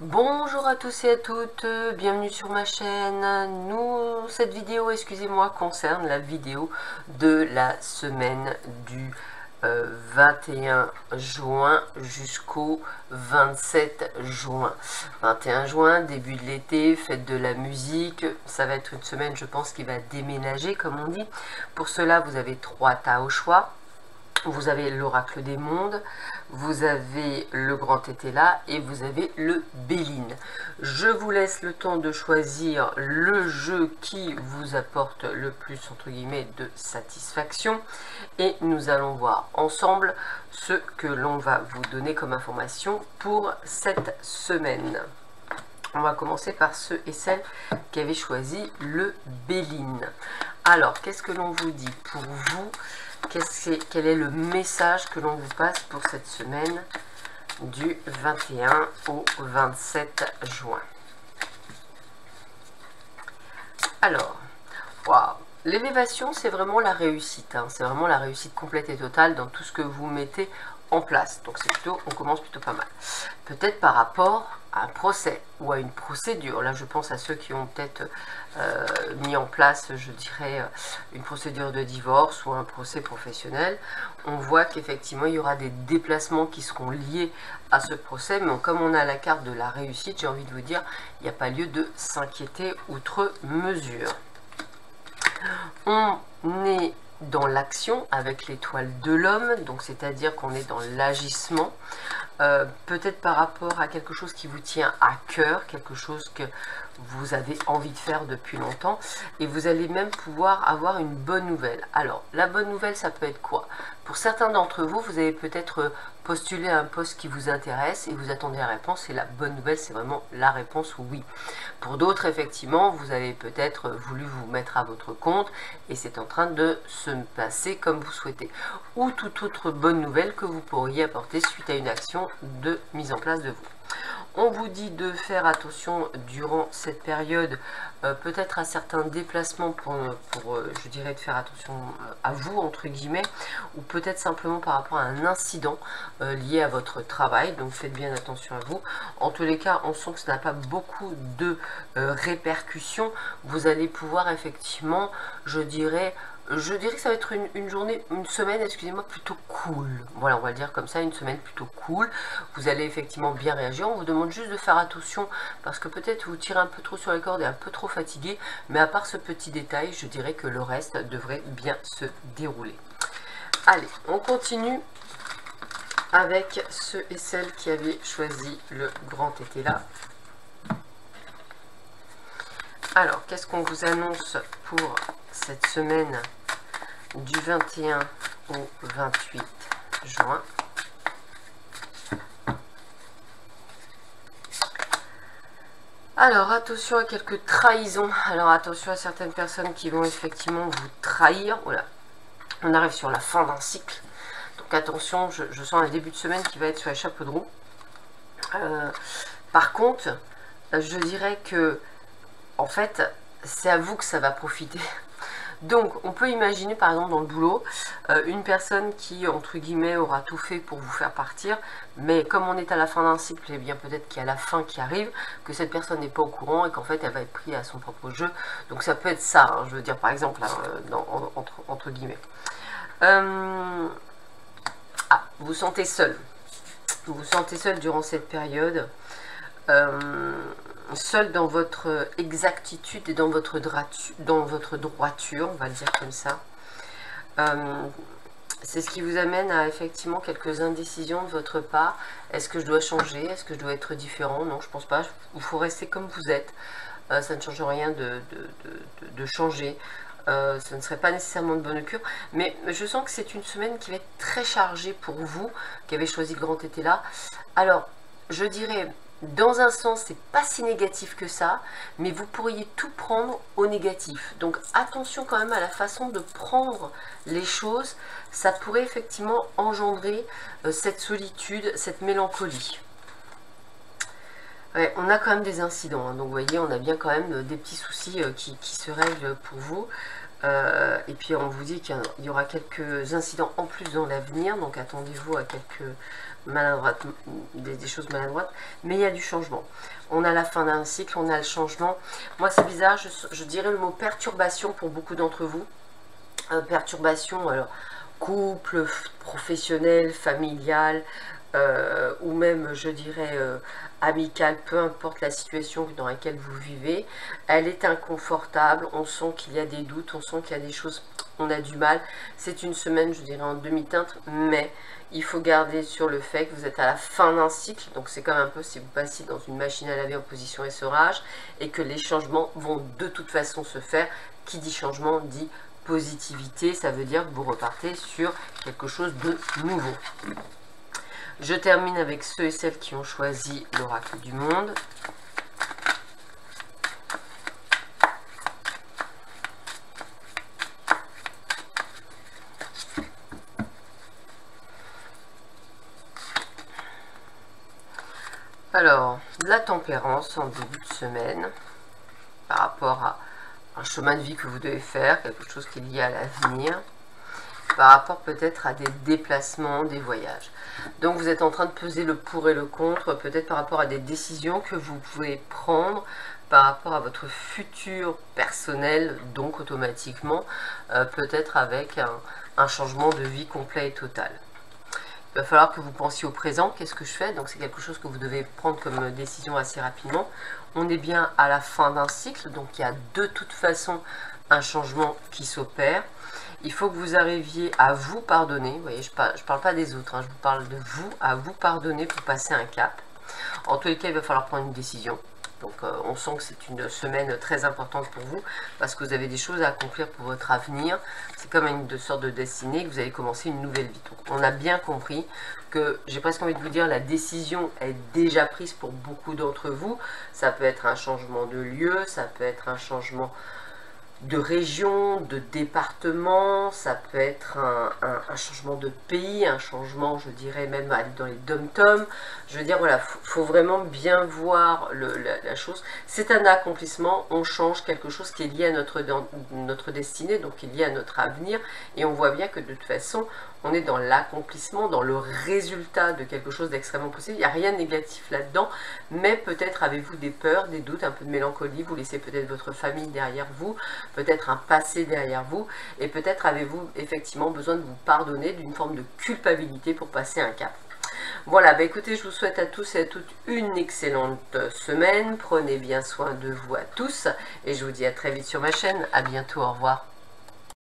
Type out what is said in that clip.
Bonjour à tous et à toutes, bienvenue sur ma chaîne. Cette vidéo, excusez-moi, concerne la vidéo de la semaine du 21 juin jusqu'au 27 juin. 21 juin, début de l'été, fête de la musique. Ça va être une semaine, je pense, qui va déménager, comme on dit. pour cela, vous avez 3 tas au choix. Vous avez l'oracle des mondes, vous avez le grand été là et vous avez le Béline. Je vous laisse le temps de choisir le jeu qui vous apporte le plus entre guillemets de satisfaction et nous allons voir ensemble ce que l'on va vous donner comme information pour cette semaine. On va commencer par ceux et celles qui avaient choisi le Béline. Alors, qu'est-ce que l'on vous dit pour vous? Quel est le message que l'on vous passe pour cette semaine du 21 au 27 juin? Alors, waouh, l'élévation, c'est vraiment la réussite. Hein, c'est vraiment la réussite complète et totale dans tout ce que vous mettez en place. Donc, c'est plutôt, on commence plutôt pas mal. Peut-être par rapport à un procès ou à une procédure. Là, je pense à ceux qui ont peut-être mis en place, je dirais, une procédure de divorce ou un procès professionnel. On voit qu'effectivement, il y aura des déplacements qui seront liés à ce procès. Mais comme on a la carte de la réussite, j'ai envie de vous dire, il n'y a pas lieu de s'inquiéter outre mesure. On est dans l'action avec l'étoile de l'homme, donc c'est-à-dire qu'on est dans l'agissement, peut-être par rapport à quelque chose qui vous tient à cœur, quelque chose que vous avez envie de faire depuis longtemps, et vous allez même pouvoir avoir une bonne nouvelle. Alors, la bonne nouvelle, ça peut être quoi? Pour certains d'entre vous, vous avez peut-être postulé à un poste qui vous intéresse et vous attendez la réponse, et la bonne nouvelle, c'est vraiment la réponse oui. Pour d'autres, effectivement, vous avez peut-être voulu vous mettre à votre compte et c'est en train de se passer comme vous souhaitez. Ou toute autre bonne nouvelle que vous pourriez apporter suite à une action de mise en place de vous. On vous dit de faire attention durant cette période, peut-être à certains déplacements pour je dirais, de faire attention à vous, entre guillemets, ou peut-être simplement par rapport à un incident lié à votre travail, donc faites bien attention à vous. En tous les cas, on sent que ça n'a pas beaucoup de répercussions. Vous allez pouvoir effectivement, je dirais que ça va être une journée, une semaine, excusez-moi, plutôt cool. Voilà, on va le dire comme ça, une semaine plutôt cool. Vous allez effectivement bien réagir. On vous demande juste de faire attention parce que peut-être vous tirez un peu trop sur les cordes et un peu trop fatigué. Mais à part ce petit détail, je dirais que le reste devrait bien se dérouler. Allez, on continue avec ceux et celles qui avaient choisi le grand été là. Alors, qu'est-ce qu'on vous annonce pour cette semaine du 21 au 28 juin? Alors, attention à quelques trahisons. Alors, attention à certaines personnes qui vont effectivement vous trahir. Voilà, on arrive sur la fin d'un cycle. Donc, attention, je sens un début de semaine qui va être sur les chapeaux de roue. Par contre, je dirais que en fait, c'est à vous que ça va profiter. Donc, on peut imaginer, par exemple, dans le boulot, une personne qui, entre guillemets, aura tout fait pour vous faire partir, mais comme on est à la fin d'un cycle, et bien peut-être qu'il y a la fin qui arrive, que cette personne n'est pas au courant et qu'en fait, elle va être prise à son propre jeu. Donc, ça peut être ça, hein, je veux dire, par exemple, entre guillemets. Vous vous sentez seul. Vous vous sentez seul durant cette période. Seul dans votre exactitude et dans votre droiture, on va le dire comme ça. C'est ce qui vous amène à effectivement quelques indécisions de votre part. Est-ce que je dois changer? Est-ce que je dois être différent? Non, je pense pas. Il faut rester comme vous êtes. Ça ne change rien de changer. Ce ne serait pas nécessairement de bonne augure. Mais je sens que c'est une semaine qui va être très chargée pour vous, qui avez choisi le grand été là. Alors, je dirais... Dans un sens, c'est pas si négatif que ça, mais vous pourriez tout prendre au négatif. Donc attention quand même à la façon de prendre les choses. Ça pourrait effectivement engendrer cette solitude, cette mélancolie. Ouais, on a quand même des incidents, hein, donc vous voyez, on a bien quand même des petits soucis qui se règlent pour vous. Et puis on vous dit qu'il y aura quelques incidents en plus dans l'avenir, donc attendez-vous à quelques maladroites, des choses maladroites, mais il y a du changement. On a la fin d'un cycle, on a le changement. Moi c'est bizarre, je dirais le mot perturbation pour beaucoup d'entre vous. Perturbation, alors couple, professionnel, familial, ou même je dirais amicale, peu importe la situation dans laquelle vous vivez, elle est inconfortable, on sent qu'il y a des doutes, on sent qu'il y a des choses, on a du mal. C'est une semaine, je dirais, en demi-teinte, mais il faut garder sur le fait que vous êtes à la fin d'un cycle, donc c'est comme un peu si vous passiez dans une machine à laver en position essorage, et que les changements vont de toute façon se faire. Qui dit changement dit positivité, ça veut dire que vous repartez sur quelque chose de nouveau. Je termine avec ceux et celles qui ont choisi l'oracle du monde. Alors, la tempérance en début de semaine, par rapport à un chemin de vie que vous devez faire, quelque chose qui est lié à l'avenir, par rapport peut-être à des déplacements, des voyages. Donc vous êtes en train de peser le pour et le contre, peut-être par rapport à des décisions que vous pouvez prendre par rapport à votre futur personnel, donc automatiquement, peut-être avec un changement de vie complet et total. Il va falloir que vous pensiez au présent, qu'est-ce que je fais? Donc c'est quelque chose que vous devez prendre comme décision assez rapidement. On est bien à la fin d'un cycle, donc il y a de toute façon un changement qui s'opère. Il faut que vous arriviez à vous pardonner. Vous voyez, je parle pas des autres, hein, je vous parle de vous, à vous pardonner pour passer un cap. En tous les cas, il va falloir prendre une décision. Donc on sent que c'est une semaine très importante pour vous, parce que vous avez des choses à accomplir pour votre avenir. C'est comme une sorte de destinée, que vous allez commencer une nouvelle vie. Donc on a bien compris que, j'ai presque envie de vous dire, la décision est déjà prise pour beaucoup d'entre vous. Ça peut être un changement de lieu, ça peut être un changement de région, de département, ça peut être un changement de pays, un changement, je dirais, même dans les dom-toms. Je veux dire, voilà, faut vraiment bien voir la chose. C'est un accomplissement, on change quelque chose qui est lié à notre destinée, donc qui est lié à notre avenir, et on voit bien que de toute façon, on est dans l'accomplissement, dans le résultat de quelque chose d'extrêmement possible. Il n'y a rien de négatif là-dedans, mais peut-être avez-vous des peurs, des doutes, un peu de mélancolie, vous laissez peut-être votre famille derrière vous, peut-être un passé derrière vous, et peut-être avez-vous effectivement besoin de vous pardonner d'une forme de culpabilité pour passer un cap. Voilà, bah écoutez, je vous souhaite à tous et à toutes une excellente semaine, prenez bien soin de vous à tous, et je vous dis à très vite sur ma chaîne, à bientôt, au revoir.